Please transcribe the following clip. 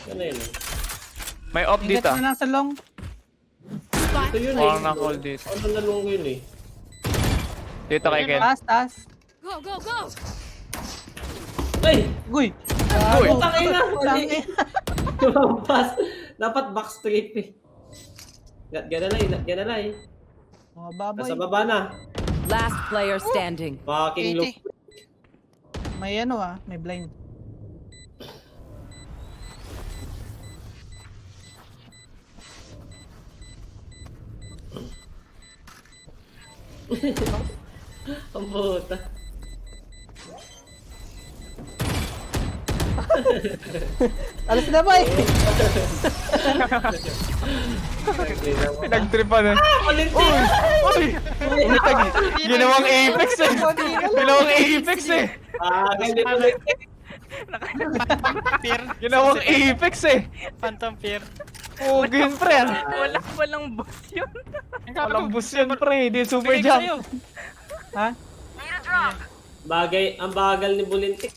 Ano yun? May off Ingat dito. na lang sa long. Ito yun Parang na-call dito. Ano nalong ko yun eh. Dito kay Ken. Taas, taas. Go, go, go! Ay! Uy! Uy! Putang ina! Tangin. Mali! Tumampas! Dapat backstreet eh. Ganalay. Mga baboy. Nasa baba na. Last player standing. Fucking look. May ano may blind. Ang puta. Alas na boy! Pinagtripan eh. Ulit Uy! Ginawang Apex eh. Ginawang Apex eh. hindi ko ulit. Fear. Ginawang Apex eh. Phantom fear. Oh, game pre. Walang boss yun. Walang boost yun pre. Di super Bigay ko jump. sa'yo. Ha? Bagay, ang bagal ni Bulintik.